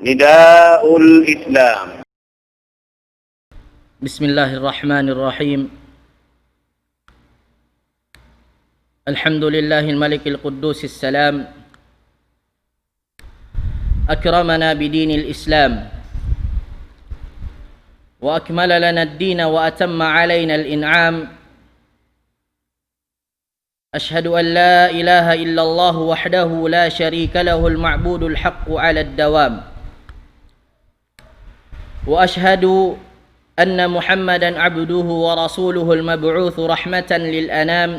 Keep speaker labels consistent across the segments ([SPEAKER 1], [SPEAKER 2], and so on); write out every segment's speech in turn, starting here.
[SPEAKER 1] نداء الإسلام.
[SPEAKER 2] بسم الله الرحمن الرحيم. الحمد لله الملك القدوس السلام، أكرمنا بدين الإسلام وأكمل لنا الدين وأتم علينا الإنعام. أشهد أن لا إله إلا الله وحده لا شريك له المعبود الحق على الدوام، وأشهد أن محمدا عبده ورسوله المبعوث رحمة للأنام.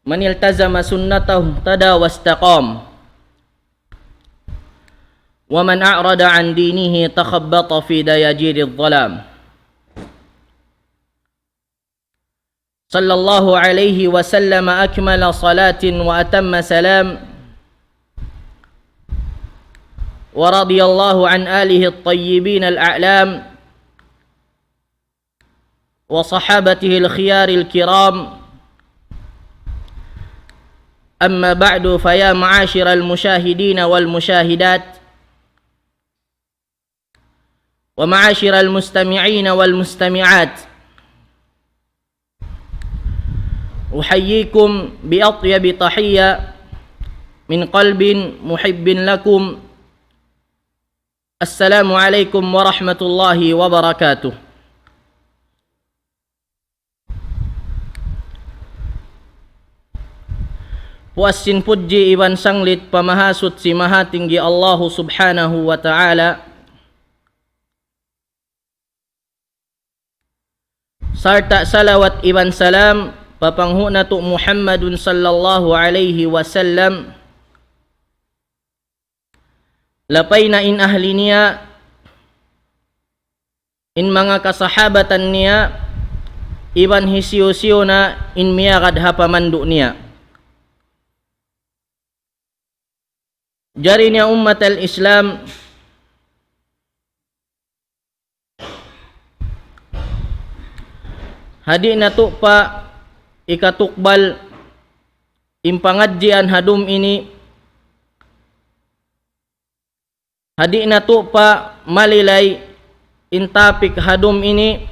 [SPEAKER 2] من التزم سنته اهتدى واستقام، ومن أعرض عن دينه تخبط في دياجير الظلام. صلى الله عليه وسلم أكمل صلاة وأتم سلام، ورضي الله عن آله الطيبين الأعلام وصحابته الخيار الكرام. أما بعد، فيا معاشر المشاهدين والمشاهدات ومعاشر المستمعين والمستمعات، أحييكم بأطيب تحية من قلب محب لكم. السلام عليكم ورحمة الله وبركاته. Puasin puji iwan sanglit pamahasut si maha tinggi Allah subhanahu wa ta'ala, sarta salawat iwan salam papanghuna tu Muhammadun sallallahu alaihi wasallam, lapay na in ahli niya, in mga kasahabatan niya, iban hisiyo-siyo na in miyagad hapamandu niya. Jari niya ummat al-Islam, hadi na to pa ikatukbal impangadjian hadum ini, hadi na to pa malilay in topic hadum ini.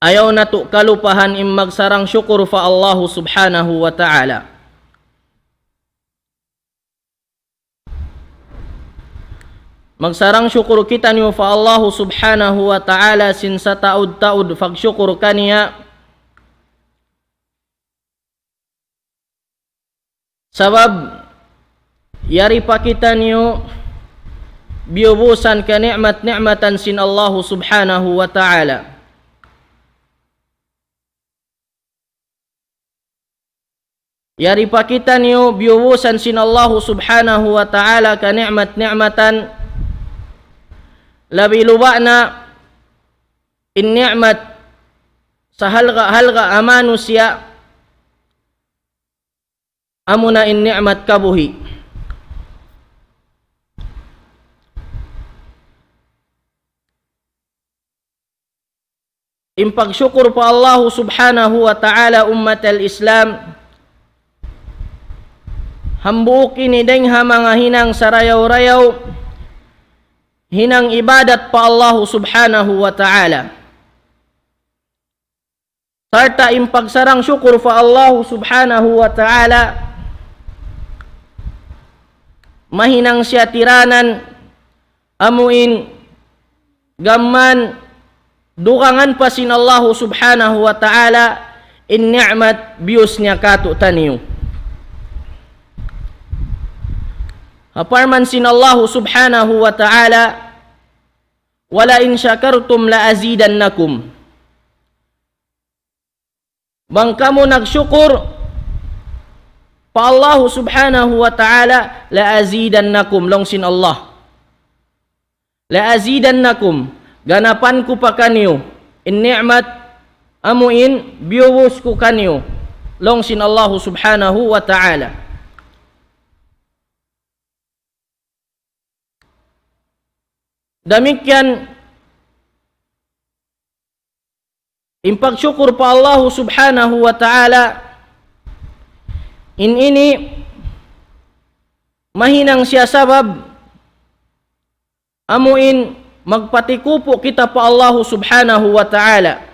[SPEAKER 2] Ayaw na to kalupahan im magsarang syukur fa Allah subhanahu wa ta'ala. Magsarang syukur kita niyo fa Allah subhanahu wa ta'ala sin sa taud-taud fagsyukur kaniya. Sabab yari pa kita niyo biubusan ka ni'mat-ni'matan sin Allah subhanahu wa ta'ala. Yari pa kita niyo biubusan sin Allah subhanahu wa ta'ala ka ni'mat-ni'matan, labi luba na in ni'mat sa halga amanu siya, amuna in ni'mat kabuhi. In pagsyukur pa Allah subhanahu wa ta'ala ummat al-Islam, hambukin ideng ha mga hinang sarayaw-rayaw, hinang ibadat pa Allah subhanahu wa ta'ala. Sarta impagsarang syukur fa Allah subhanahu wa ta'ala, mahinang siya tiranan, amuin, gamman, dukangan pa sin Allah subhanahu wa ta'ala, in ni'mat bius niya kato taniyo. Haparman sin Allah subhanahu wa ta'ala, wala in syakartum la azidannakum. Bang kamu nagsyukur pa Allah subhanahu wa ta'ala, la azidannakum, long sin Allah. La azidannakum, ganapan ko pa kanyo, in ni'mat amuin biuwos ko kanyo, long sin Allah subhanahu wa ta'ala. Demikian impagsyukur pa Allah subhanahu wa ta'ala, ini mahinang siya sabab amuin magpatikupo kita pa Allah subhanahu wa ta'ala.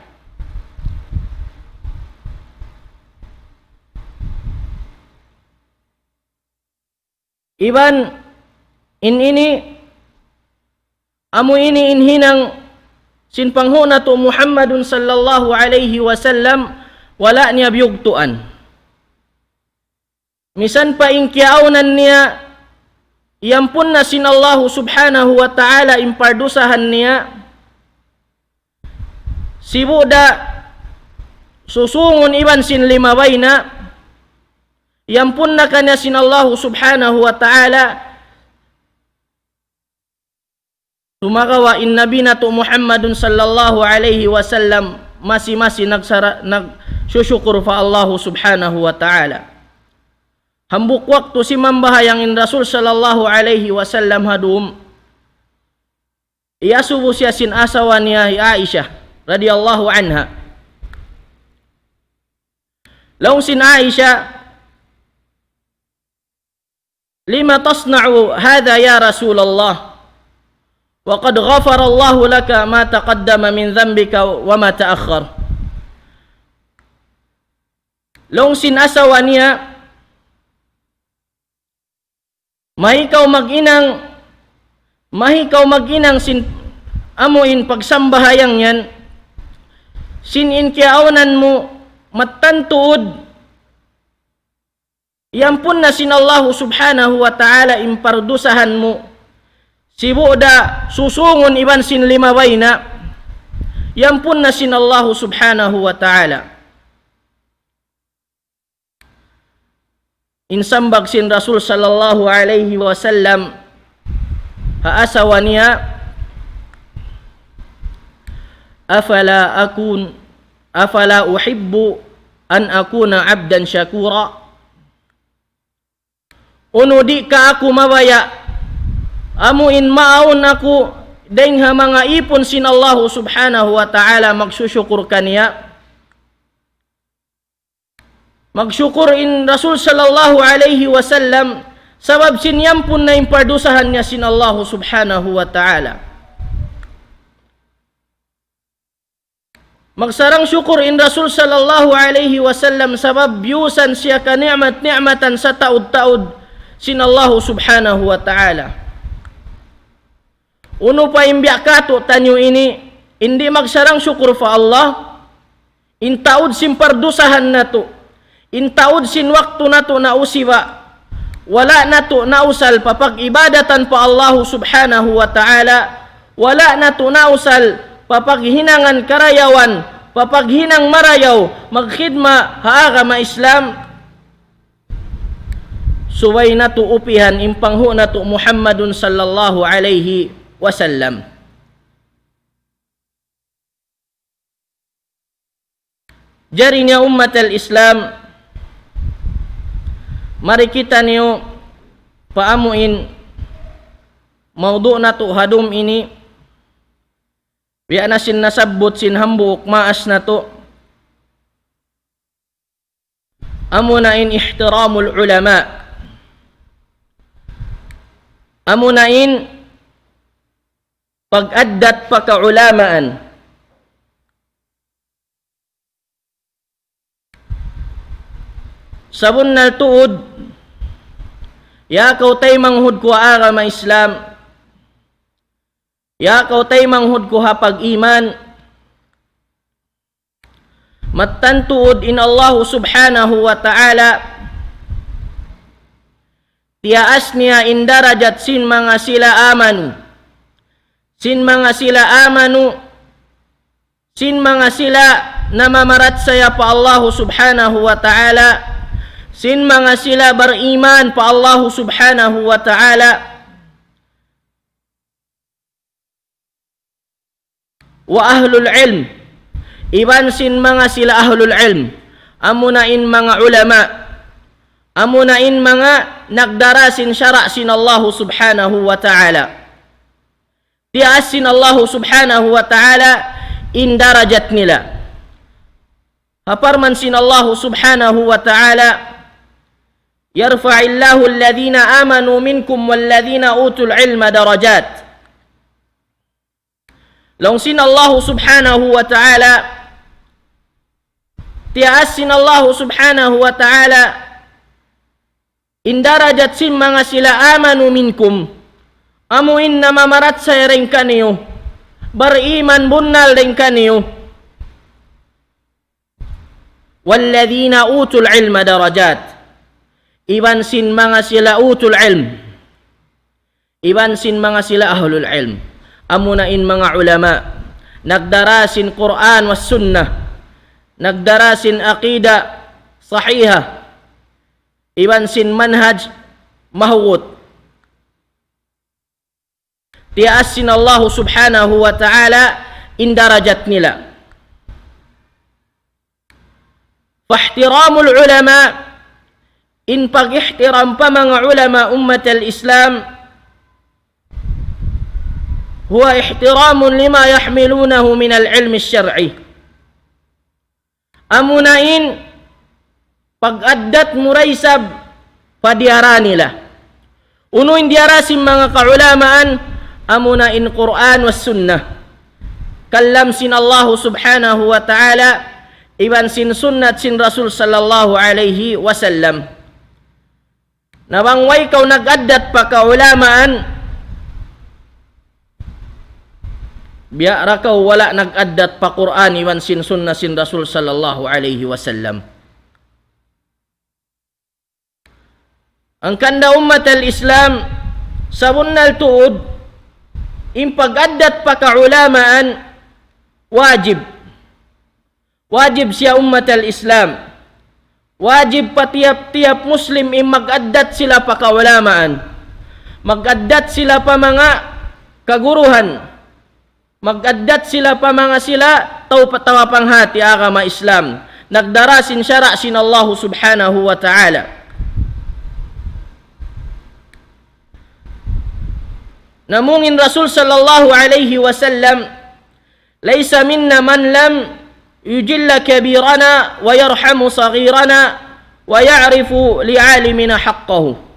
[SPEAKER 2] Iban ini amu ini inhinang sinpanghuna to Muhammadun sallallahu alaihi wasallam wala niya biyugtuan. Misan pa inkiaunan niya yampun na sinallahu subhanahu wa ta'ala impardusahan niya sibuda susungon iban sin limabay na yampun na kanya sinallahu subhanahu wa ta'ala tumagawa in nabi na to Muhammadun sallallahu alaihi wasallam masi-masi nagsusyukur fa Allah subhanahu wa ta'ala. Hambuk waktu si mambahayangin Rasul sallallahu alaihi wasallam hadum iya subuh siya sin asawa niya Aisyah radhiyallahu anha. Laung sin Aisyah, lima tasna'u hadha ya Rasulullah wa qad ghafara Allahu laka ma taqaddama min dhanbika wa ma ta'akhkhar. Laung sin asawa niya, mahikaw maginang sin amuin pagsambahayang yan sin inkiaunan mo matantuod yampun na sinallahu subhanahu wa ta'ala impardusahan mo sibuda susungon iban sin limabay na yampun na sinallahu subhanahu wa ta'ala. Insambag sin Rasul sallallahu alaihi wasallam haasawa niya, afala uhibbu an akuna abdan syakura. Uno di ka ako mabaya amuin maawon ako deng ha mga ipon sin Allah subhanahu wa ta'ala magsusyukur kaniya. Magsyukur in Rasul sallallahu alaihi wasallam sabab sinyampun na impardusahan niya sin Allah subhanahu wa ta'ala. Magsarang syukur in Rasul sallallahu alaihi wasallam sabab biyusan siya ka ni'matan sa taud-taud sin Allah subhanahu wa ta'ala. Uno pa imbya kato tanyo ini hindi magsarang syukur fa Allah in taud simpardusahan na to. Intaud sin waktu nato na usiba wala nato nausal papag ibadatan pa Allah subhanahu wa ta'ala, wala nato nausal papag hinangan karayawan papag hinang marayaw magkhidma haaga ma Islam suway nato upihan impanghu nato Muhammadun sallallahu alaihi wasallam. Jari niya ummat al-Islam, mari kita niyo paamuin maudu na to hadum ini biya na sin nasabot sin hambuk maas na to amunain ihtiramul ulama, amunain pag-addat pa ka ulamaan. Sabon na tuod ya kaw tay manghud ko ara ma Islam, ya kaw tay manghud ko hapag iman mattantuod in Allah subhanahu wa ta'ala tiyaas niya in darajat sin mga sila amanu, sin mga sila amanu, sin mga sila namamarat saya pa Allah subhanahu wa ta'ala, sin mga sila beriman pa Allah subhanahu wa ta'ala, wa ahlul ilm, iban sin mga sila ahlul ilm, amunain mga ulama, amunain mga nagdarasin syara' sin Allah subhanahu wa ta'ala, tiyaas sin Allah subhanahu wa ta'ala in darajat nila, haparman sin Allah subhanahu wa ta'ala yarfa'illahu alladhina amanu minkum walladhina utul ilma darajat. Long sin Allah subhanahu wa ta'ala tiasin Allah subhanahu wa ta'ala indarajat sin mga sila amanu minkum amu inna mamarat sa rin kaniyo bariman bunnal rin kaniyo walladhina utul ilma darajat iban sin mga sila utul ilm iban sin mga sila ahlul ilm amunain mga ulama nagdarasin Quran was sunnah nagdarasin aqida sahiha iban sin manhaj mahugot tiasin Allah subhanahu wa ta'ala indarajat nila fahtiramul ulama in pag-ihtiram pa mga ulama ummat al-Islam huwa ihtiramun lima yahmilunahu min al-ilm al-syar'i amunain pag-addat muraysab padiara nila unuin diarasin mga kaulamaan amunain Quran was sunnah kallam sin Allah subhanahu wa ta'ala iban sin sunnat sin Rasul sallallahu alaihi wasallam nabangway kau nag-addat pa kaulamaan biara kau wala nag-addat pa Quran iwan sin sunnah sin Rasul sallallahu alaihi wasallam ang kanda ummat al-Islam sa bunnal tuod in pag-addat pa kaulamaan wajib siya ummat al-Islam wajib pa tiap-tiap Muslim in mag-addat sila pa kaulamaan mag-addat sila pa mga kaguruhan mag-addat sila pa mga sila tawa panghati agama Islam nagdarasin syara' sin Allah subhanahu wa ta'ala namungin Rasul sallallahu alaihi wasallam laysa minna man lam yujilla kabirana wa yarhamu saghirana wa ya'rifu li'alimina haqqahu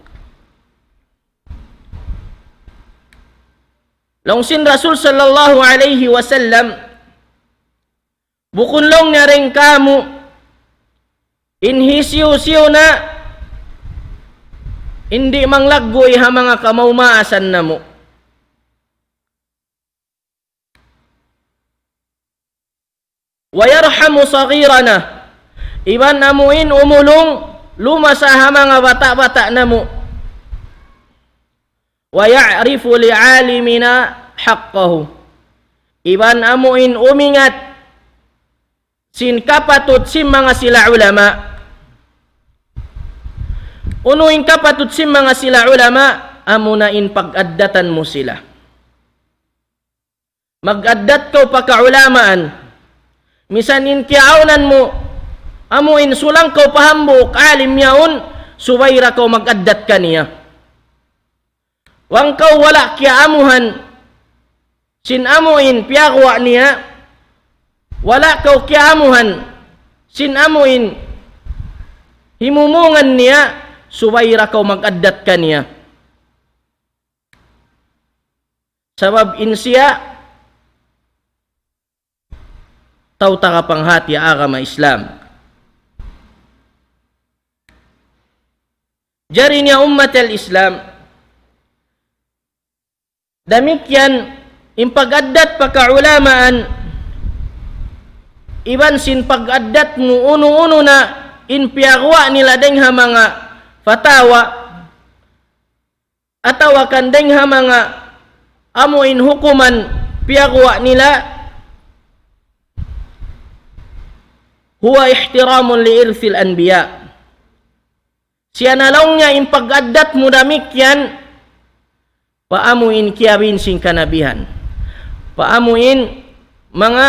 [SPEAKER 2] Longsin Rasul sallallahu alaihi wasallam bukunlong na rin kamu inhisiyo-siyo na hindi manglaggoy ha mga kamaumaasan na mo wa yarhamu saghirana iban amuin umulong lumasa ha mga bata-bata na mo wa ya'rifu li'alimina haqqahu iban amuin umingat sin kapatut sin mga sila ulama unuin kapatut sin mga sila ulama amunain pag-addatan mo sila mag-addat ko pa kaulamaan misanin kiaunan mo amuin sulang ko pahambok alim yaun subayra ko mag-addat kaniya wang kau wala kiamuhan sin amuin piyakwa niya wala kau kiamuhan sin amuin himumungan niya subayra kau mag-addat kaniya sabab insiya tau takapanghati agama Islam jari niya ummat al-Islam damikyan impag-addat pa kaulamaan iban sin pag-addat mo uno-uno na inpiyagwa nila deng ha mga fatawa atawa kan deng ha mga amuin hukuman piyagwa nila huwa ihtiramun li irthil anbiya siya nalaw niya impag-addat mo damikyan paamuin kiyawin sin kanabihan paamuin mga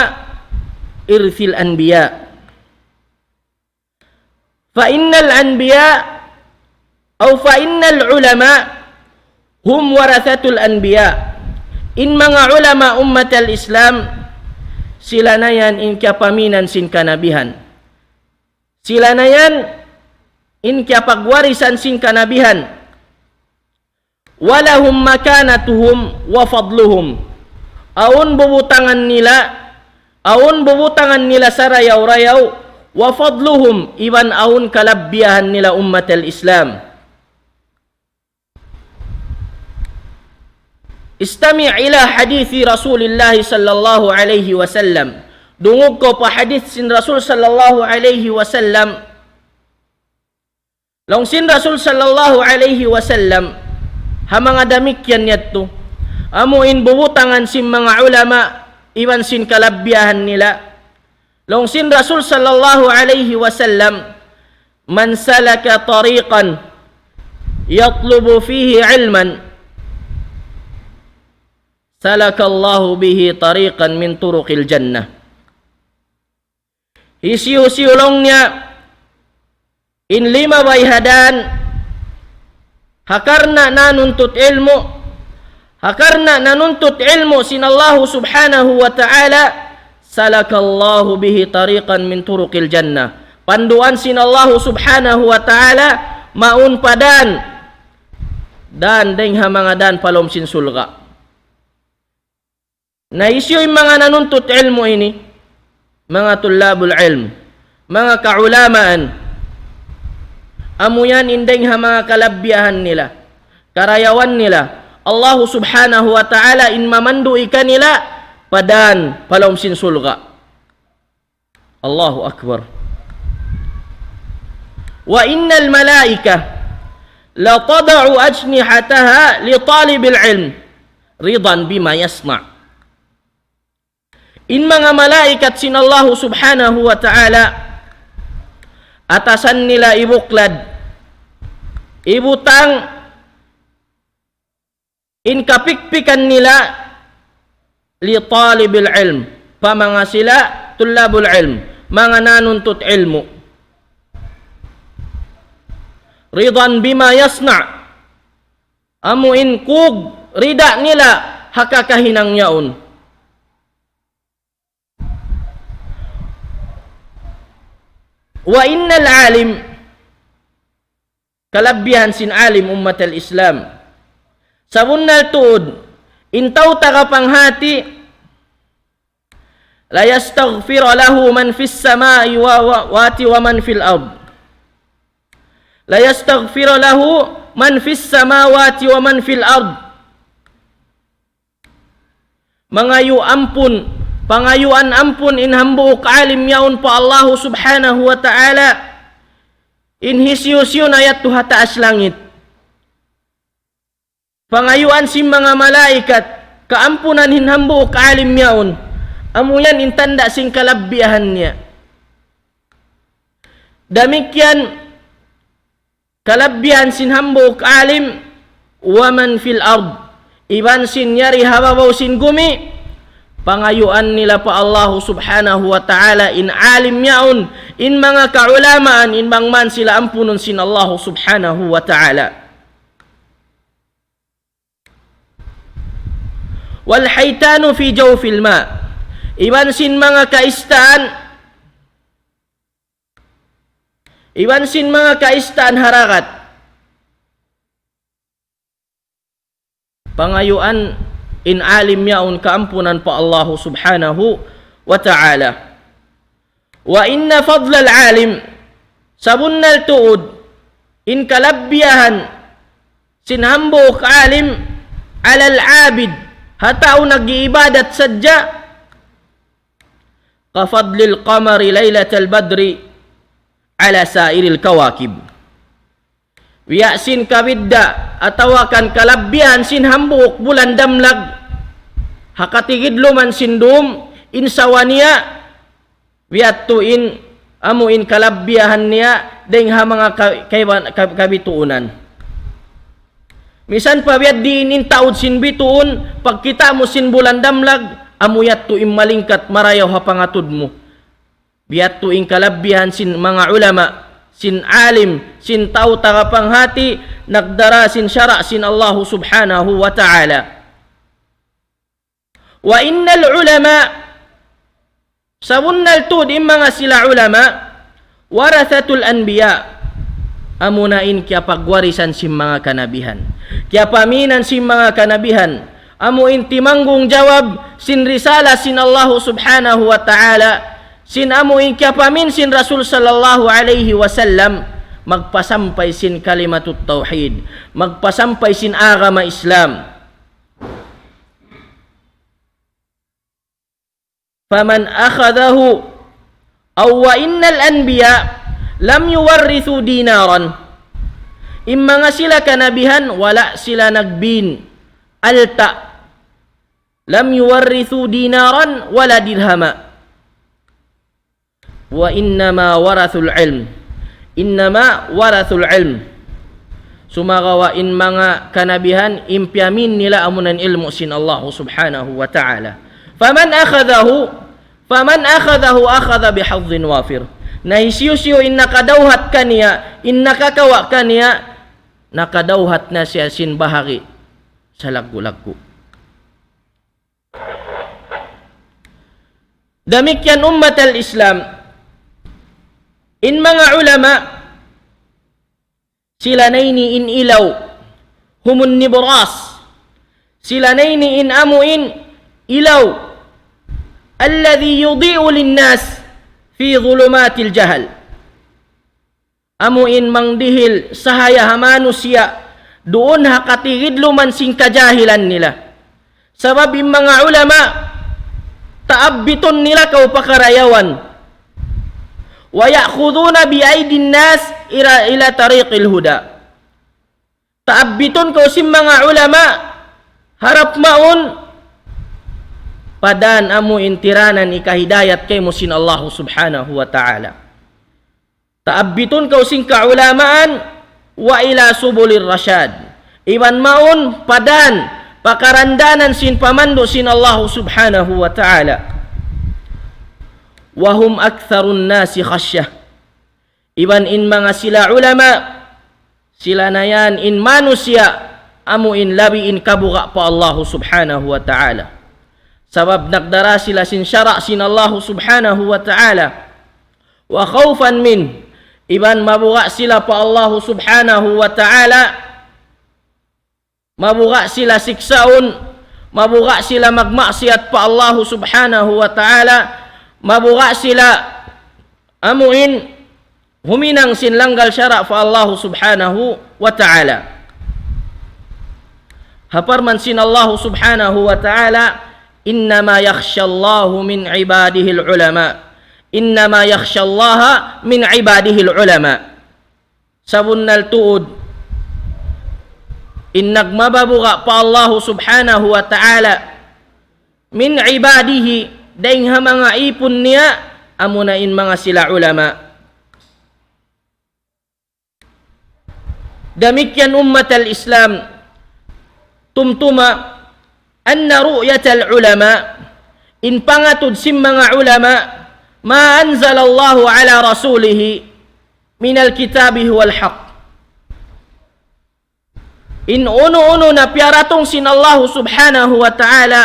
[SPEAKER 2] irthil anbiya fa innal anbiya aw fa innal ulama hum warathatul anbiya in mga ulama ummat al-Islam sila na yan in kapaminan sin kanabihan sila na yan in kya pagwarisan sin kanabihan, walahum makanatuhum wa fadluhum, aun bubutangan nila sa rayaw-rayaw, wa fadluhum, iban aun kalabbiyahan nila ummat al-Islam. Istami' ila hadithi Rasulillah sallallahu alaihi wasallam. Dungog ko pa hadith sin Rasul sallallahu alaihi wasallam. Long sin Rasul sallallahu alaihi wasallam, ha mga damikyan niyadto, amuin bubutangan sin mga ulama, iban sin kalabbiyahan nila. Long sin Rasul sallallahu alaihi wasallam, man salaka tariqan yatlubu fihi ilman, salakallahu bihi tariqan min turuqil jannah. Isiu-siulong niya in 5 bayhadan, hakarna nanuntut ilmu sin Allah subhanahu wa ta'ala, salakallahu bihi tariqan min turuqil jannah. Panduan sin Allah subhanahu wa ta'ala maun padan dan deng mga dan palom sin sulga. Na isyo yung mga nanuntut ilmu ini, mga tulabul ilm, mga kaulamaan, amuyan indeng ha mga kalabbiyahan nila, karayawan nila, Allah subhanahu wa ta'ala in mamandu ika nila, padan palom sin sulga. Allahu akbar. Wa innal malaika la tada'u ajnihataha li talibil ilm ridan bima yasma'. In mga malaikat sin Allah subhanahu wa ta'ala, atasan nila ibuklad, ibutang, in kapikpikan nila li talibil ilm, pa mga sila tulabul ilm, mga nanuntut ilmu, ridan bima yasna', amuin kug rida nila hakakahinang yaon. Wa innal alim, kalabbihan sin alim ummat al-Islam, sabunnal tuod, intaw tagapanghati, la yastaghfir lahu man fis samai wa man fil ard, la yastaghfir lahu man fis samawati wa man fil ard, mangayu ampun, pangayuan ampun in hambuuk alim yaun pa Allah subhanahu wa ta'ala, in hisyusyon ayat tuha taas langit. Pangayuan si mga malaikat, kaampunan in hambuuk alim yaun, amuyan in tanda sing kalabbiyahan niya. Damikyan kalabbiyahan sin hambuuk alim, wa man fil ard, iban sin nyari hababaw sin gumi, pangayuan nila pa Allah subhanahu wa ta'ala in alim yaun, in mga kaulamaan, in bangman sila ampunon sin Allah subhanahu wa ta'ala. Wal haytanu fi jawfil ma, iban sin mga kaistaan harakat, pangayuan in alim yaun kaampunan pa Allah subhanahu wa ta'ala. Wa inna fadlal alim, sabunnal tuod, in kalabbiyahan sin hambuk alim alal abid, hatao nag-iibadat sadya, kafadlil qamari laylatal badri ala sairil kawakib. Wiyasin kabidda atawakan kalabbihan sin hambuk bulan damlag, hakatigidlo man sindum in sawaniya, wiyatuin amuin kalabbihan niya deng ha mga kabituunan. Misan pa biyat diinin taud sin bituun, pagkita mo sin bulan damlag, amuyat tu malingkat marayaw ha pangatud mo. Biyat tuing kalabbihan sin mga ulama, sin alim, sin tao tagapanghati, nagdara sin syara sin Allah subhanahu wa ta'ala. Wa innal ulama, sabunnal tud, mga sila ulama, warathatul anbiya, amunain kya pagwarisan sim mga kanabihan, kya paminan sim mga kanabihan, amuin timanggung jawab sin risala sin Allah subhanahu wa ta'ala, sin amuin kya pamin sin Rasul sallallahu alaihi wasallam, magpasampay sin kalimatut tauhid, magpasampay sin agama Islam. Faman akhadahu aw wa innal anbiya lam yuwarrithu dinaran. Imma nga sila kanabihan wala sila nagbin alta, lam yuwarrithu dinaran wala dirhama. Wa innama warathul ilm, innama warathul ilm. Sumagawain mga kanabihan impyamin nila amunan ilmu sin Allah subhanahu wa ta'ala. Faman akhadahu akhadha bihadhin wafir. Nahisiyusiyo in nakadawhat kaniya, in nakakawa kaniya, nakadawhat na siya sin bahagi sa laggu-laggu. Damikyan ummat al-Islam, in mga ulama, sila naini in ilaw, humun nibras, sila naini in amuin ilaw, alladhi yudhi'u linnas fi dhulumatil jahal. Amuin mangdihil sahaya manusia doon hakatigid luman sing kajahilan nila. Sabab yung mga ulama taabbiton nila kau pakarayawan, wa ya'khuduna bi aidin nas ila tariqil huda. Taabbiton kau sim mga ulama harap maun padan amu intiranan ikahidayat kay musin Allah subhanahu wa ta'ala. Taabitun kau sing kaulamaan wa ila subulir rasyad. Iwan maun padan pakarandanan sin pamando sin Allah subhanahu wa ta'ala. Wahum aktsarun nasi khasyah. Iwan in mga sila ulama, sila na yan in manusia, amu in labi in kabuga pa Allah subhanahu wa ta'ala. Sabab nagdara sila sin syara' sin Allah subhanahu wa ta'ala. Wa khawfan min, iban mabuga sila pa Allah subhanahu wa ta'ala, mabuga sila siksaun, mabuga sila magmaksiyat pa Allah subhanahu wa ta'ala, mabuga sila amuin huminang sin langgal syara' pa Allah subhanahu wa ta'ala. Haparman sin Allah subhanahu wa ta'ala, innama yakhshallahu min ibadihil ulama. Innama yakhshallaha min ibadihil ulama. Sabunnal tuud in nagmababuga pa Allah subhanahu wa ta'ala min ibadihi daing ha mga ipon niya amunain mga sila ulama. Damikyan ummat al-Islam tumtuma anna ru'yatal ulama in pangatud sim mga ulama ma anzalallahu ala rasulihi minal kitabi wal haq. In uno na piaratong sin Allah subhanahu wa ta'ala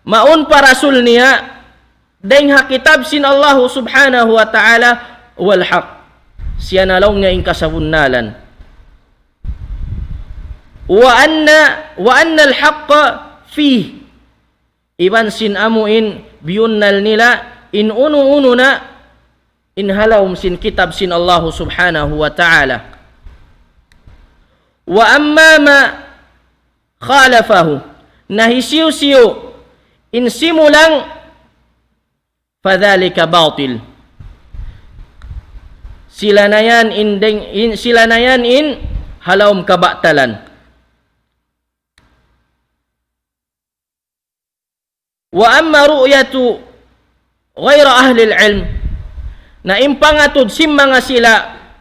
[SPEAKER 2] maun pa rasul niya daing ha kitab sin Allah subhanahu wa ta'ala wal haq. Siya nalaw nga in kasabunnalan. Wa anna al haqqa fih, iban sin amuin biyunnal nila in uno na in halawm sin kitab sin Allah subhanahu wa ta'ala. Wa amma ma khalafahu, nahisiw-siyo in simulang fadhalika batil. Sila na yan in halawm kabatalan. Wa amma ru'yatu ghayra ahli al-ilm, na impangatud sim mga sila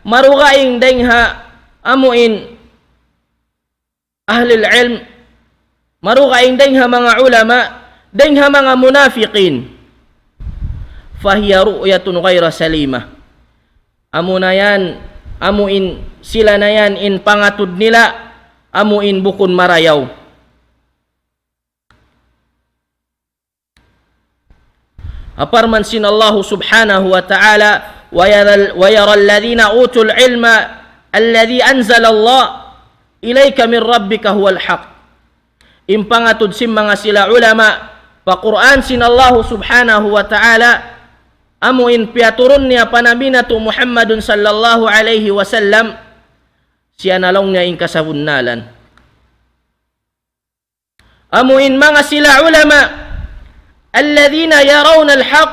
[SPEAKER 2] marugaing dengha amuin ahli al-ilm, marugaing dengha mga ulama, dengha mga munafiqin, fahiya ru'yatun ghayra salima. Amunayan amuin sila na yan in pangatud nila amuin bukun marayaw. Aparman sin Allah subhanahu wa ta'ala wa yara alladhina utul ilma alladhi anzala Allah ilayka min rabbika huwal haq. Impangatud sim mga sila ulama pa Quran sin Allah subhanahu wa ta'ala amuin piaturun niya panabina tu Muhammadun sallallahu alaihi wasallam siya nalong niya in kasabunnalan. Amuin mga sila ulama alladhina yarawna al-haq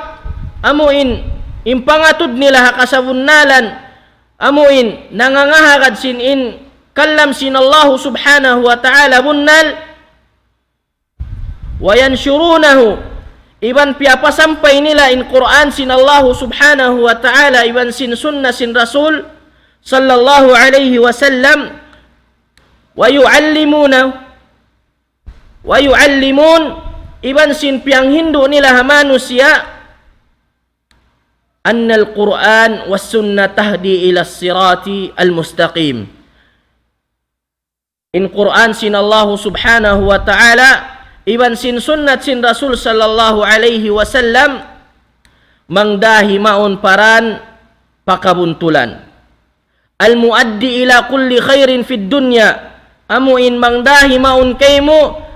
[SPEAKER 2] amuin impangatud nila kasabunnalan amuin nangangahagad sin in kallam sin Allah subhanahu wa ta'ala bunnal wa yanshurunahu iban piapasampay nila in Quran sin Allah subhanahu wa ta'ala iban sin sunnah sin Rasul sallallahu alaihi wasallam wa yuallimun iban sin piang hindu nila manusia أن القرآن والسنة تهدي إلى الصراط المستقيم. إن قرآن سين الله سبحانه وتعالى إبن سين سنة سين رسول صلى الله عليه وسلم مangdahi maun paran pakabuntulan. Al-muaddi ila kulli khairin fid dunya amuin mangdahi maun kaymo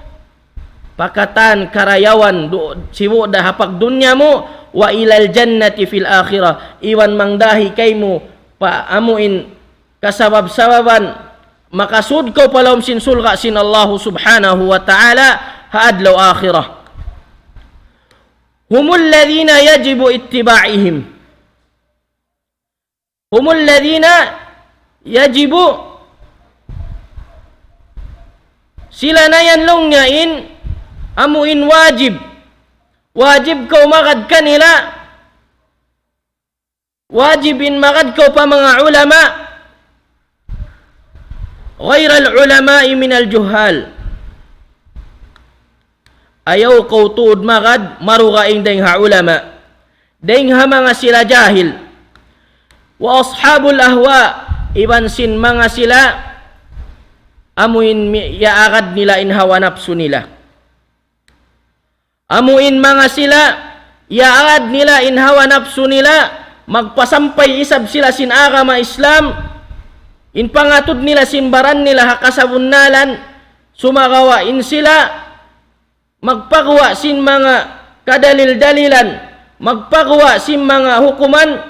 [SPEAKER 2] pakatan karayawan sibu dah hapag dunya mo wa ilal jannati fil akhirah iwan mangdahi kaymo pa amuin kasabab-sababan makasud ko palom sin sulga sin Allah subhanahu wa ta'ala haadlaw akhirah. Humul ladhina yajibu ittiba'ihim, humul ladhina yajibu sila na yan long nyain amuin wajib kau magad kanila wajibin magad kau pa mga ulama ghairal ulama'i minal juhal ayaw kau tuod magad marugaing deng ha ulama deng ha mga sila jahil wa ashabul ahwa iban sin mga sila amuin yaagad nila in hawa nafsu nila amuin mga sila yaad nila in hawa nafsu nila magpasampay isab sila sin agama Islam in pangatud nila sin baran nila hakasabunnalan sumagawa in sila magpagawa sin mga kadalil-dalilan magpagawa sin mga hukuman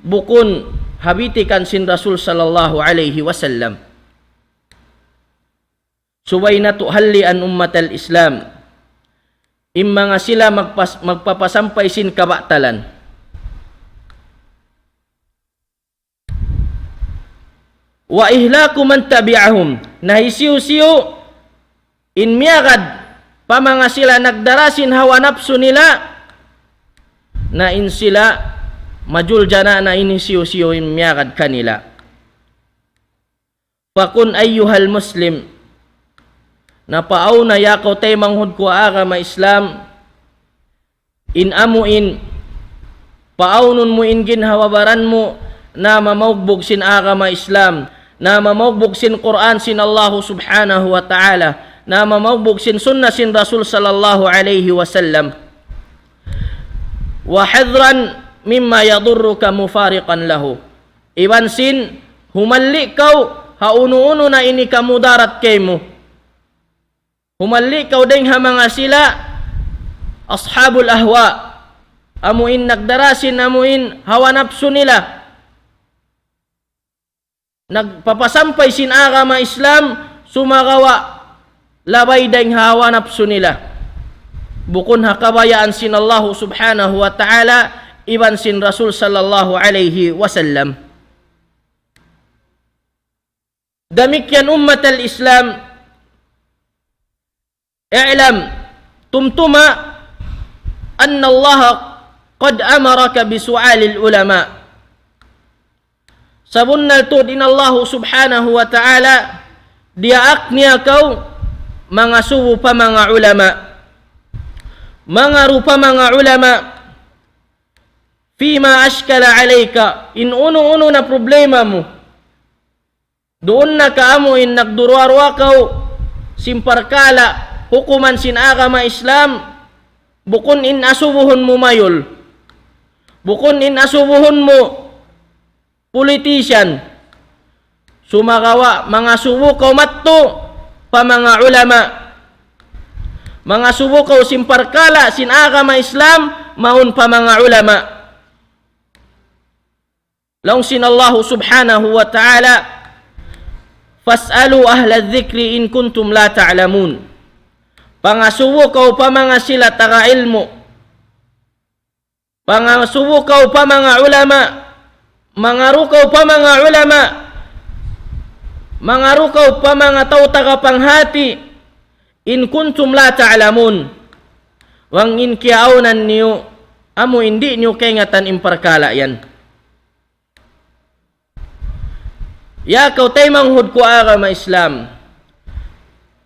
[SPEAKER 2] bukun habitikan sin Rasul sallallahu alaihi wasallam. Subay na tuhalli an ummatal Islam imma nga sila magpapasampay sin kabatalan wa ihlaku man tabi'ahum nahisiw-siw in miyagad pa mga sila nagdarasin hawa nafsu nila na in sila majuljana na inisiw-siw in miyagad kanila. Fakun ayyuhal muslim na paaw na yakaw tay manghud ko agama Islam in amuin paaw nun mo in ginhawabaran mo na mamaugbog sin agama Islam na mamaugbog sin Quran sin Allah subhanahu wa ta'ala na mamaugbog sin sunnah sin Rasul sallallahu alaihi wasallam wa hadran mimma yadurruka mufariqan lahu iban sin humalli kau hauno-uno na ini kamudarat kaymo humalli kau deng ha mga sila ashabul ahwa amuin nagdarasin amuin hawa nafsu nila nagpapasampay sin agama Islam sumagawa labay deng hawa nafsu nila bukun hakabayaan sin Allah subhanahu wa ta'ala iban sin Rasul sallallahu alaihi wasallam. Damikyan ummatal Islam i'lam tumtuma anna Allah qad amaraka bisu'alil ulama sabunnal tu din Allah subhanahu wa ta'ala diaak niya kau mga subu pa mga ulama mga rupa mga ulama fima ashkala alayka in uno-uno na problema mo doon na kaamo in nagdurwarwa kau simparkala hukuman sin agama Islam bukun in asubuhon mo mayol bukun in asubuhon mo politician, sumagawa mga subukaw matto pa mga ulama, mga subukaw simparkala sin agama Islam maun pa mga ulama. Laung sin Allah subhanahu wa ta'ala, fas'alu ahla dzikri in kuntum la ta'lamun. Pangasubukaw pa mga sila taga ilmu, pangasubukaw pa mga ulama, mangarukaw pa mga ulama, mangarukaw pa mga tao taga panghati, in kuntum la ta'lamun. Wang in kiaunan niyo, amo hindi niyo kengatan imparkala yan. Ya kau tay manghud ko agama Islam,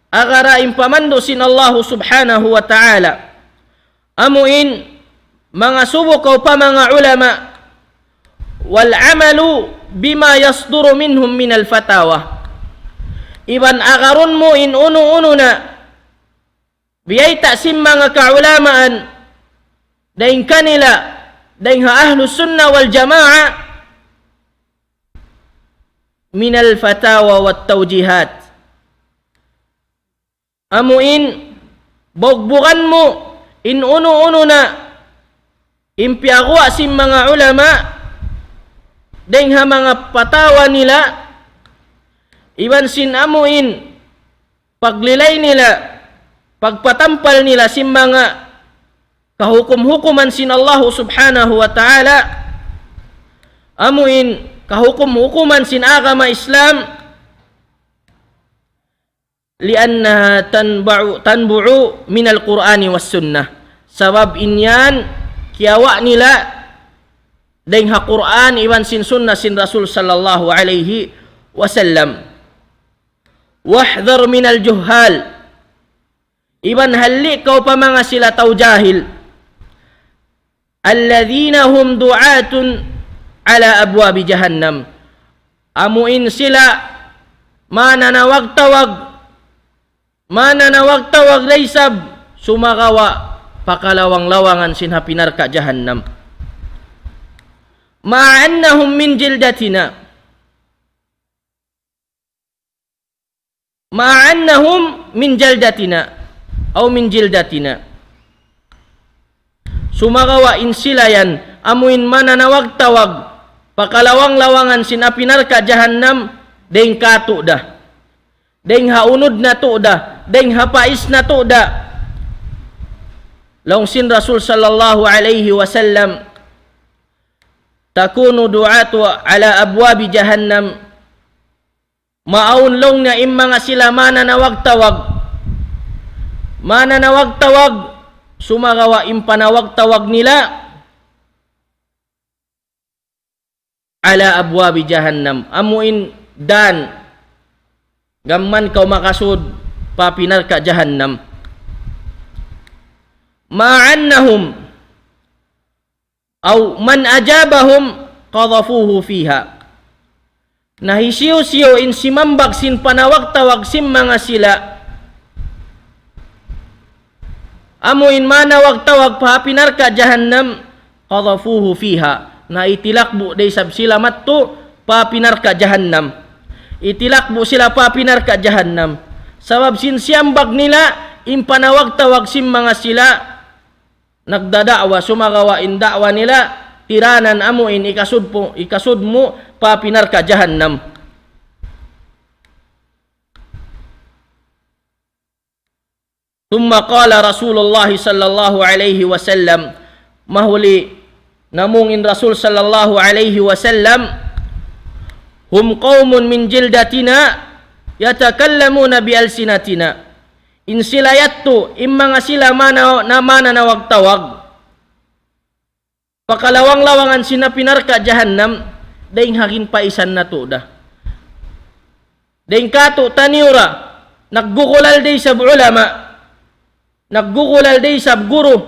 [SPEAKER 2] agara impamando sin Allah subhanahu wa ta'ala, amuin mga subukaw pa mga ulama, wal amalu bima yasduru minhum min al fatawa. Iban agarun mo in uno na biyay taksim mga kaulamaan daing kanila daing ha ahlus sunnah wal jamaah min al fatawa wat tawjihat. Amuin bogbukan mo in uno na impiagwa sim mga ulama daing ha mga patawa nila, iban sin amuin paglilay nila, pagpatampal nila sim mga kahukum-hukuman sin Allah subhanahu wa ta'ala, amuin kahukum-hukuman sin agama Islam, liannaha tanbu'u min al-Qur'ani was sunnah. Sabab inyan kiawa nila daing ha Qur'an iwan sin sunnah sin Rasul sallallahu alaihi wasallam. Wahdhar min al-juhal, iban halli kau pa mga sila tau jahil, alladhina hum du'atun ala abwabi jahannam. Amuin sila mananawag-tawag laysab sumagawa pakalawang-lawangan sin hapinarka jahannam. Ma'annahum min jildatina, ma'annahum min jaldatina aw min jildatina, sumagawa in sila yan amuin mananawag-tawag pakalawang-lawangan sin apinarka jahannam, deng katu dah, deng haunod na to dah, deng hapais na to dah. Laung sin Rasul sallallahu alaihi wasallam, takunu du'atu ala abwabi jahannam, maun long na mga sila mananawag-tawag sumagawa impanawag-tawag nila ala abwabi jahannam, amuin dan gamman kau makasud papinar ka jahannam. Ma'annahum aw man ajabahum qadhafuhu fiha, nahisiyo-siyo in simambag sin panawag-tawag sim mga sila, amuin manawag-tawag papinar ka jahannam, qadhafuhu fiha, na itilakbo day sab sila matto papinar ka jahannam, itilakbo sila papinar ka jahannam. Sabab sinsiyambag nila impanawag-tawag sim mga sila, nagdadakwa sumagawa in dakwa nila, tiranan amuin ikasud mo papinar ka jahannam. Thumma qala Rasulullah sallallahu alaihi wasallam, mahuli namungin Rasul sallallahu alaihi wasallam, hum qaumun min jildatina yatakallamuna bi alsinatina, in sila yatto mga sila mananawag-tawag pakalawang-lawangan sinapinarka jahannam, daing hakin paisan na to da, daing kato taniura naggugulal day sab ulama, naggugulal day sab guru,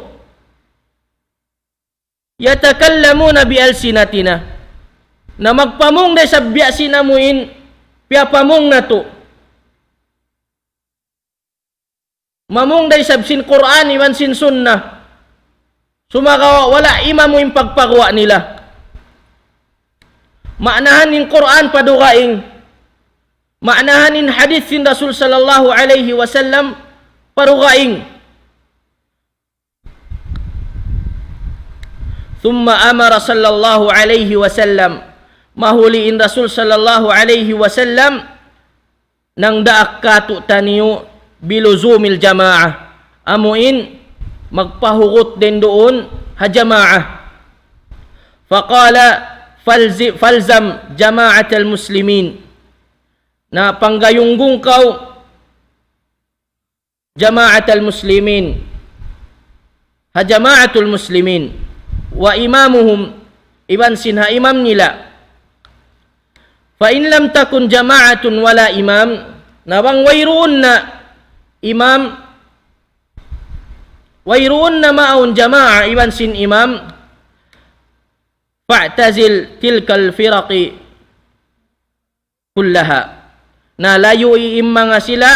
[SPEAKER 2] yatakallamuna bi alsinatina, na magpamong day sa biyasin amuin piyapamong na to, mamong day sa sin Quran iwan sin sunnah, sumagawa wala ima mo yung pagpagawa nila. Maknahanin Quran padugaing. Maknahanin hadis sin Rasul sallallahu alaihi wasallam padugaing. Thumma amara sallallahu alaihi wasallam, mahuliin Rasul sallallahu alaihi wasallam nang daak katu taniyo biluzumil jamaah, amuin magpahugot din doon ha jamaah. Faqala falzam jama'atal muslimin, na panggayunggong kau jama'atal muslimin, ha jama'atul muslimin, wa imamuhum, iban sinha imam nila. Fa in lam takun jama'atun wala imam, nabang wayruun na imam, wayruun na maun jama'a iban sin imam, fa'tazil tilkal firaqi kullaha, na layo iim mga sila,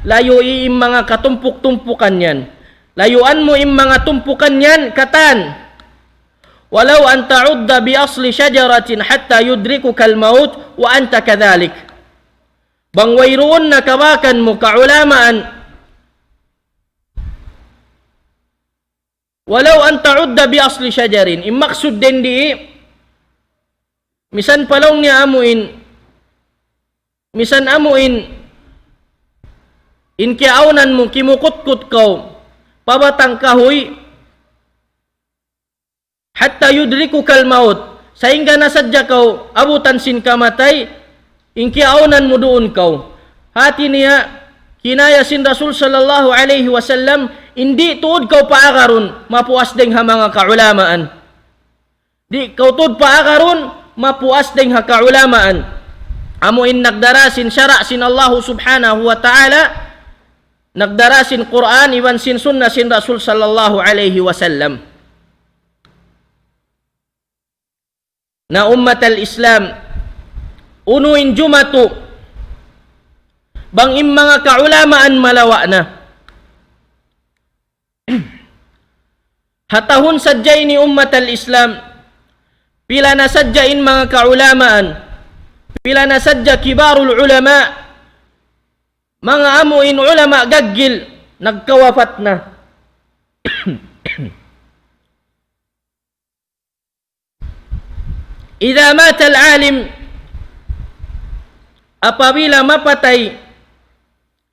[SPEAKER 2] layo iim mga katumpuk-tumpukan yan, layuan mo im mga tumpukan yan katan. Walau an ta'udda bi asli syajaratin hatta yudrikuka al-maut wa anta kadhalik. Bang wayroon na kawakan mo kaulamaan. Walau an ta'udda bi asli syajarin, imaksud din di misan palong niya amuin, misan amuin in kiaunan mo kimukut-kut kau pabatang kahoy hatta yudrikukal maut, sehingga nasadya kau abutan sin kamatay, inkiaunan mo doon kau. Hati niya kinaya sin Rasul sallallahu alaihi wasallam, hindi tuod kau paagaron mapuas ding ha mga kaulamaan. Di kau tuod paagaron mapuas ding ha kaulamaan. Amuin nagdarasin syara sin Allah subhanahu wa ta'ala, nagdarasin Quran iwan sin sunnah sin Rasul sallallahu alaihi wasallam. Na ummatal Islam, unuin jumatu bang im mga kaulamaan malawa na. Hatahun sadya ini ummatal Islam, pila na sadya in mga kaulamaan, pila na sadya kibarul ulama, mga amuin ulama gaggil, nagkawafat na. Idza mata al-alim, apabila mapatay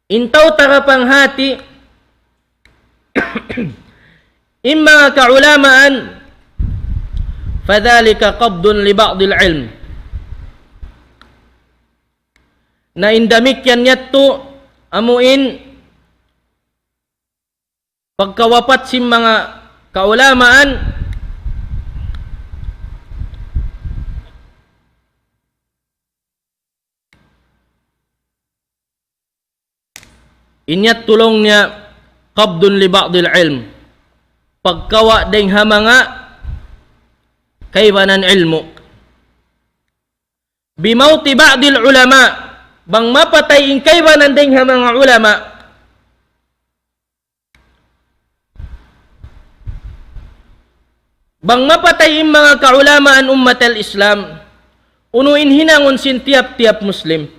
[SPEAKER 2] intaw tagapanghati imma kaulamaan, fadhalika qabdun li ba'd al-ilm, na indamikyan yatto amuin pagkawapat sim mga kaulamaan, inyat tulong niya qabdun li ba'dil ilm, pagkawa ding ha mga kaybanan ilmu, bimauti ba'dil ulama, bang mapatay in kaybanan ding ha mga ulama, bang mapatay in mga kaulamaan ummatal Islam, unuin hinangon sin tiap-tiap Muslim,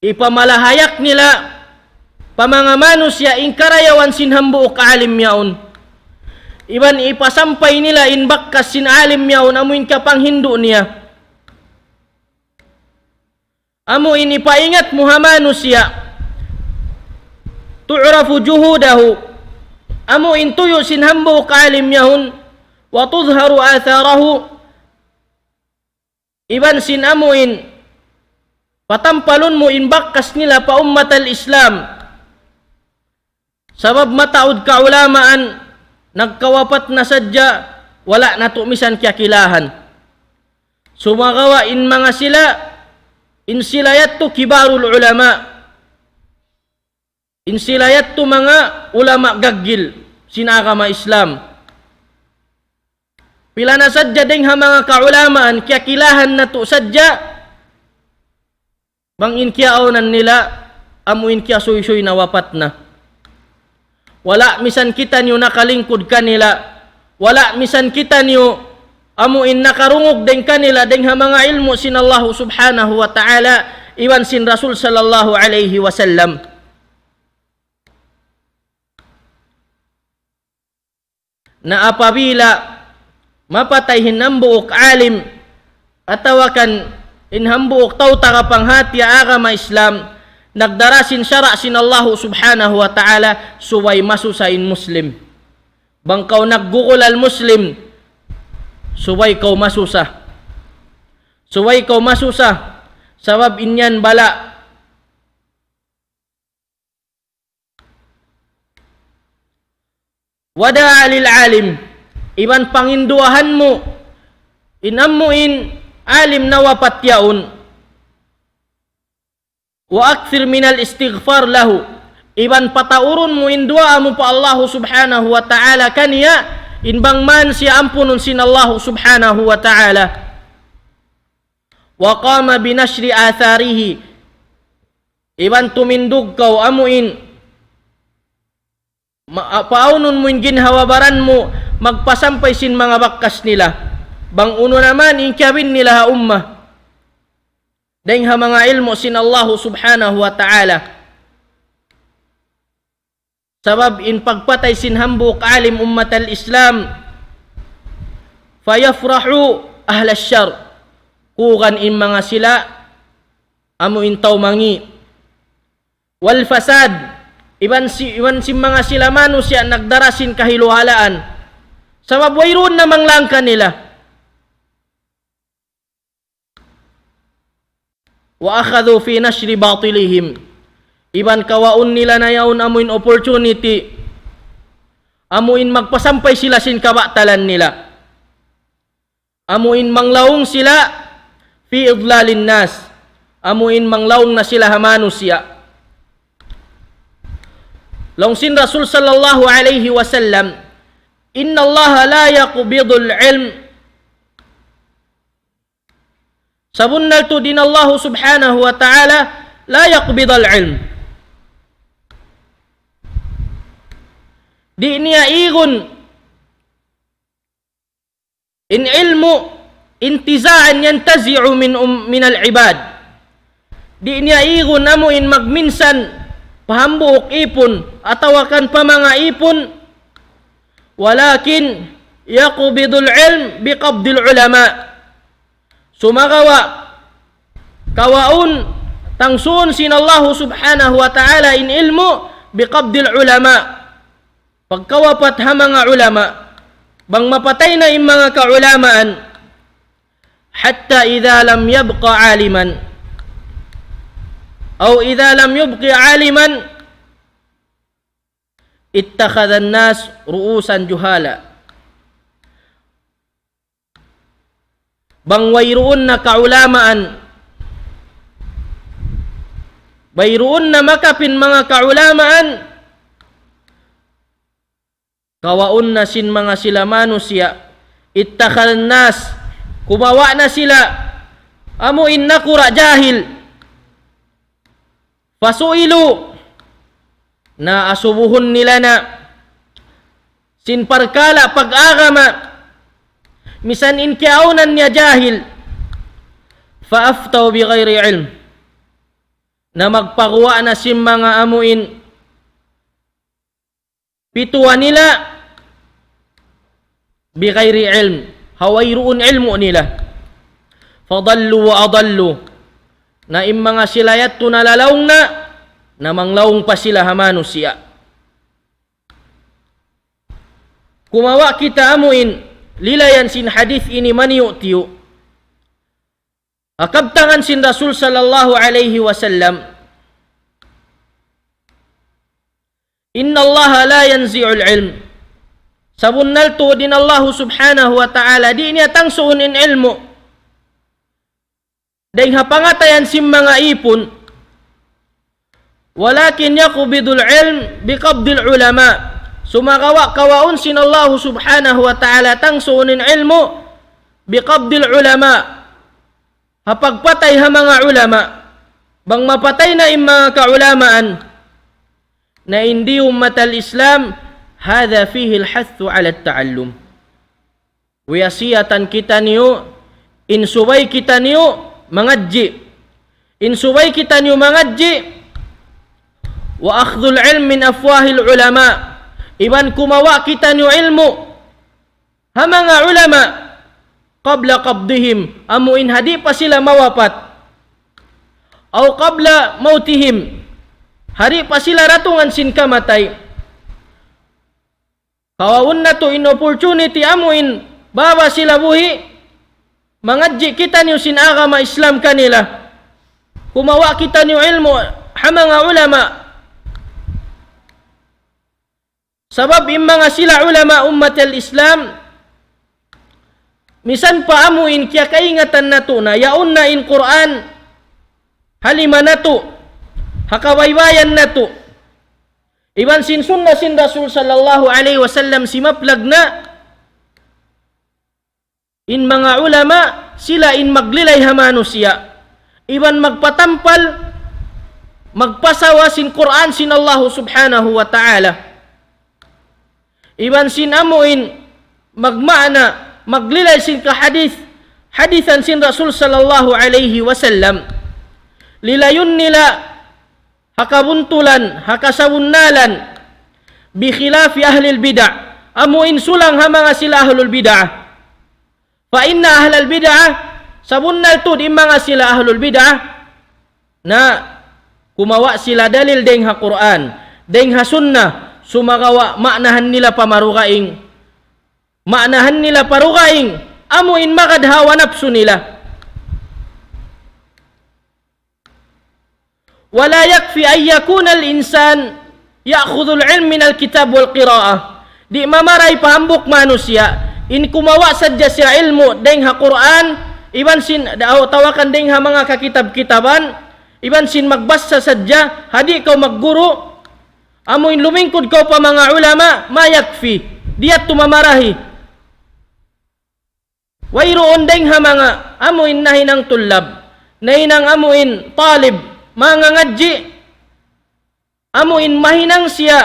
[SPEAKER 2] ipamalahayak nila pamanga manusia in karayawan sin hambuok alim yaon, iban ipasampay nila in bakkas sin alim yaon, amuin kapang hindu niya, amuin ipaingat muha manusia, tu'rafu juhudahu, amuin tuyo sin hambuok alim yaon, wa tudharu atharahu, iban sin amuin patampalon mo in bakkas nila pa ummatal Islam, sabab mataod kaulamaan nagkawapat na sadya, wala na tumisan kiyakilahan, sumagawa in mga sila, in silayat to kibarul ulama, in silayat to mga ulama gaggil sinagama Islam, pila na sadya ding ha mga kaulamaan kiyakilahan na to sadya, bang inkiaunan nila amuin kia suy-suy na wapat na, wala misan kita niyo nakalingkod kanila, wala misan kita niyo amuin nakarungog din kanila din ha mga ilmu sin Allah subhanahu wa ta'ala iwan sin Rasul sallallahu alaihi wasallam. Na apabila mapatay hinambuok alim atawakan inhambuok tauta kapanghati agama Islam nagdarasin syara sin Allah subhanahu wa ta'ala suway masusain muslim. Bangkaw naggukul al muslim suway kaw masusa. Suway kaw masusa sabab inyan bala wada lil alim iban panginduahan mo inammuin alim na wapatyaun wa akthir minal istighfar lahu iban pataurun mo indua mo pa Allah subhanahu wa ta'ala kaniya inbang man siya ampunun sin Allah subhanahu wa ta'ala wa qama binashri atharihi iban tumindug kaw amuin paunun mo yung ginhawabaran mo magpasampay sin mga bakkas nila bang uno naman inkawin nila ha ummah dahil ha mga ilmo sin Allah subhanahu wa ta'ala sabab in pagpatay sin hambuk alim ummat al-Islam fayafrahu ahla syar kugan in mga sila amo in tawmangi wal fasad Iwan si mga sila manusia nagdarasin kahiluhalaan. Sabab wayroon namang langka nila. Wa akhadhu fi nashri batilihim. Iban kawaon nila na yaon amuin opportunity. Amuin magpasampay sila sin kabatalan nila. Amuin manglaong sila fi idlalin nas. Amuin manglaong na sila ha manusia. Longsin Rasul sallallahu alaihi wasallam, inna Allah la yaqbidul ilm. Sabunnal tu din Allah subhanahu wa ta'ala la yaqbidul ilm. Di niya igun in ilmu intiza'an yantazi'u min al-ibad. Di niya igun amo in magminsan pahambuok ipon atawakan pa mga ipon walakin yaqbidul ilm biqabdil ulama sumagawa kawaun tangsun sin Allah subhanahu wa ta'ala in ilmu biqabdil ulama pagkawapat ha mga ulama bang mapatay na in mga kaulamaan hatta idha lam yabqa aliman أو إذا لم يبق عالما اتخذ الناس رؤوسا جهالا bang wayroon na kaulamaan wayroon na makapin mga kaulamaan kawaon na sin mga sila manusia ittakhadhan nas kumawa na sila amo innakura jahil fasuilu na asubuhon nila na sinparkala pag-agama misan inkiaunan niya jahil faaftaw bi ghairi ilm na magpakuwa na sim mga amuin pituwa nila bi ghairi ilm hawayruun ilmu nila fadallu wa adallu na im mga silayat to nalalawng na manglawng pa sila ha manusia. Kumawa kita amuin lilayan sin hadith ini maniutiyo akabtangan sin Rasul sallallahu alaihi wasallam inna Allah la yanzi'ul ilm sabunnal to din Allah subhanahu wa ta'ala di niya tangsuun in ilmu dahil hapangatayan sim mga ipon walakin yaqbidul ilm biqabdil ulama sumagawa kawaon sin Allah subhanahu wa ta'ala tangsuunin ilmu biqabdil ulama hapagpatay ha mga ulama bang mapatay na im mga kaulamaan na hindi ummat al-Islam hadha fihi al-hathu ala at-ta'allum wiyasiyatan kita niyo insubay kita niyo mangadji, insubay kita niyo mangadji, wa akhdhul ilm min afwahil ulama, iban kumawa kita niyo ilmu ha mga ulama qabla qabdihim, amuin hadi pa sila mawapat, aw qabla mautihim, hari pa sila ratungan sin kamatay. Kawawun na to in opportunity amuin baba sila buhi, mangadji kita niyo sin agama Islam kanila, kumawa kita niyo ilmu ha mga ulama. Sabab imma nga sila ulama ummat al-Islam, misan pa amuin kaya kaingatan na to na yaon na in Quran, halima na to, hakabaybayan na to. Iban sin sunnah sin Rasul sallallahu alaihi wasallam si maplag na in mga ulama sila in maglilay hamano siya, iban magpatampal magpasawa sin Quran sin Allah subhanahu wa ta'ala, iban sin amuin magmaana maglilay sin ka hadithan sin Rasul sallallahu alaihi wasallam, lilayon nila hakabuntulan, hakasawunnalan bi khilafi ahlil bid'ah, amuin sulang ha mga sila ahlul bid'ah. Fa inna ahlal bid'ah sabunnal tud mga sila ahlul bid'ah na kumawa sila dalil deng ha Quran, deng ha sunnah, sumagawa maknahan nila pamarugaing, maknahan nila parugaing, amuin makadhawa nafsu nila. Wala yakfi ay yakuna al-insan ya'khudhu al-ilm min al-kitab wal qira'ah, di mamaray pahambok manusia in kumawa sadya siya ilmu deng ha Quran, iban sin tawakan deng ha mga kakitab-kitaban, iban sin magbasa sadya hadi kau magguru, amuin lumingkod kau pa mga ulama, mayakfi diat tumamarahi. Wayroon deng ha mga amuin nahinang tulab, nahinang amuin talib, mga ngadji, amuin mahinang siya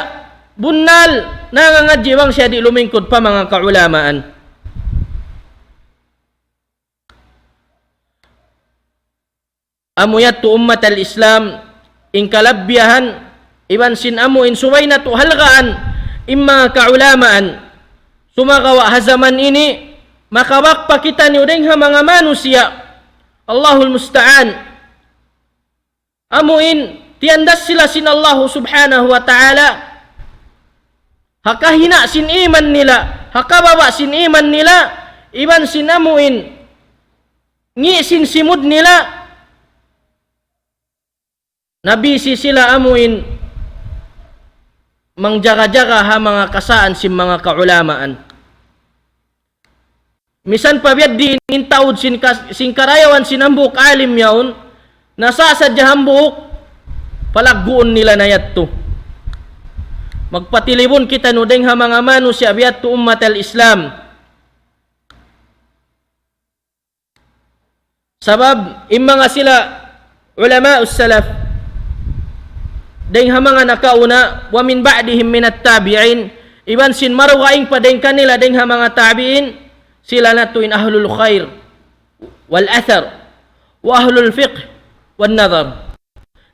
[SPEAKER 2] bunnal nangangadji bang siya di lumingkod pa mga kaulamaan. Amuyat tu ummat al-Islam in kalabbiyahan, iban sin amuin suway na tu halgaan imma kaulamaan, sumagawa ha zaman ini makawak pa kita ni udeng ha mga manusia, Allahul musta'an. Amuin tiandas sila sin Allah subhanahu wa ta'ala, hakahina sin iman nila, hakababa sin iman nila, iban sin amuin ngi sin simud nila, nabisi sila amuin mangjaga-jaga ha mga kasaan sin mga kaulamaan. Misan pa biad di intaud sin karayawan sin ambuk alim yaon, nasasadya hambuk palagguon nila na yatto. Magpatilibon kita no deng ha mga manusia biat tu ummat al-Islam. Sabab imma nga sila ulama us-salaf deng ha mga nakauna, wa min ba'dihim min at-tabi'in, iban sin marugaing pa deng kanila deng ha mga tabi'in, sila natuin ahlul khair wal athar wa ahlul fiqh والنظر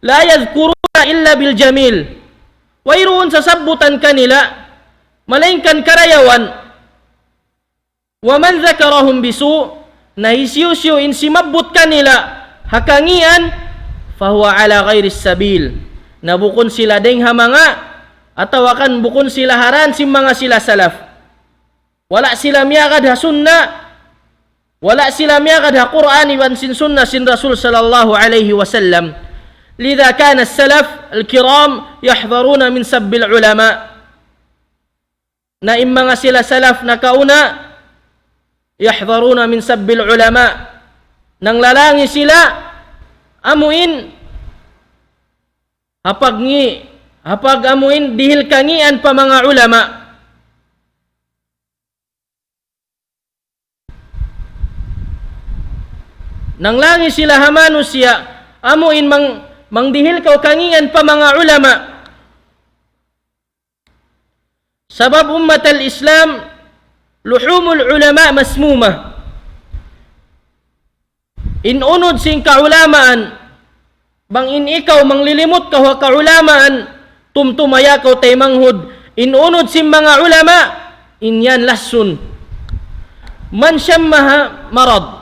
[SPEAKER 2] لا يذكرون إلا بالجميل. Wayroon sa sabutan kanila malainkan karayawan, wa man zakarahum bisu, nahisyusyo in simabot kanila hakangian, fahuwa ala ghairis sabil, nabukon sila deng ha mga atawakan bukon sila haran sim mga sila salaf, wala sila miyagad ha sunnah, wala sila miyagad ha Quran iban sin sunnah sin Rasul sallallahu alaihi wasallam. Lidha kana as-salaf al-kiram yahdharuna min sabbil ulama, na imma nga sila salaf na kauna yahdharuna min sabbil ulama, nang lalangi sila amuin hapag amuin dihil kangian pa mga ulama. Nang langi sila hamano siya amuin mangdihil kau kangian pa mga ulama. Sabab ummat al-Islam luhumul ulama masmumah. Inunod sing kaulamaan, bang in ikaw manglilimot ka wa kaulamaan, tumtumaya ka tay manghud. Inunod sing mga ulama, inyan lasun. Man syammaha marad.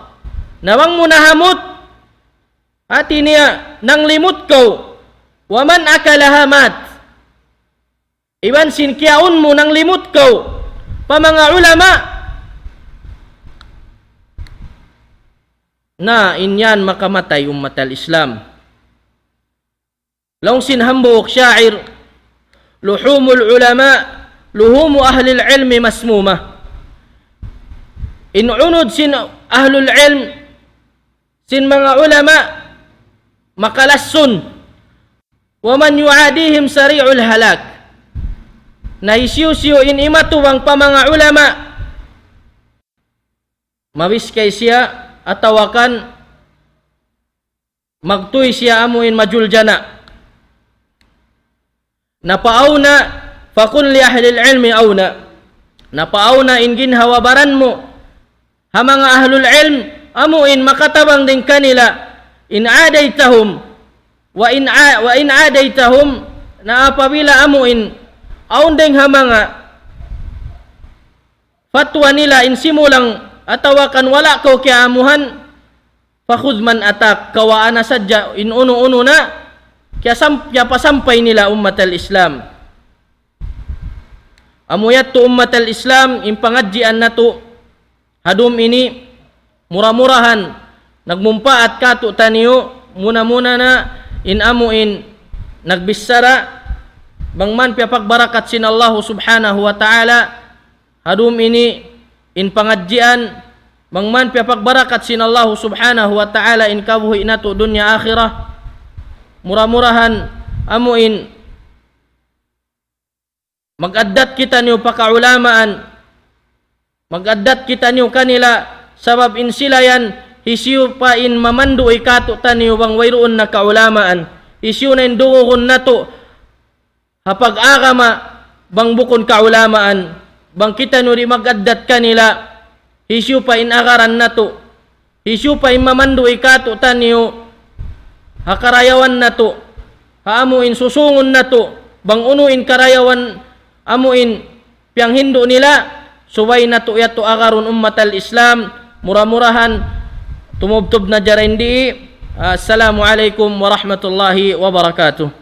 [SPEAKER 2] Nawang munahamot, ati niya nang limot ka, wa man akalaha mat. Iban sin kiyaon mo nang limot ka, pa mga ulama, na inyan makamatay ummatal Islam. Long sinhambuok syair, luhumul ulama, luhumu ahlil ilmi masmumah. Inunod sin ahlul ilm, sin mga ulama, makalassun. Wa man yuadihim sari'ul halak. Na isiyo-siyo in imatuwang pa mga ulama, mawiskay siya, atawakan magtuy siya amuin majuljana. Napaawna fakun li ahlil ilmi awna. Napaawna in ginhawabaran mo ha mga ahlul ilm amuin makatabang din kanila in adaytahum wa in adaytahum na apabila amuin aun ding ha mga fatwa nila in simulang atawakan wala ko kiamuhan fakhudh man atak kawaana sadya in uno-uno na kaya pasampay nila ummatal Islam. Amuyat to ummatal Islam impangadjian nato hadum ini murah-murahan nagmumpaat kato taniyo muna-muna na in amuin nagbisara bangman piapagbarakat sin Allah subhanahu wa ta'ala hadum ini in pangadjian bangman piapagbarakat sin Allah subhanahu wa ta'ala in kabuhi nato dunya akhirah murah-murahan amuin magaddat kita niyo pakaulamaan magaddat kita niyo kanila sabab in sila yan hisiyo pa in mamandu ikato taniyo bang wayroon na kaulamaan hisiyo na indunguhon nato hapag agama bang bukon kaulamaan bang kita niyo di magaddat kanila hisiyo pa in agaran nato hisiyo pa in mamandu ikato taniyo hakarayawan nato haamuin susungon nato bang unuin karayawan amuin piang hindo nila suway nato yato agarun ummatal Islam murah-murahan tumubtob na jarindi. Assalamualaikum warahmatullahi wabarakatuh.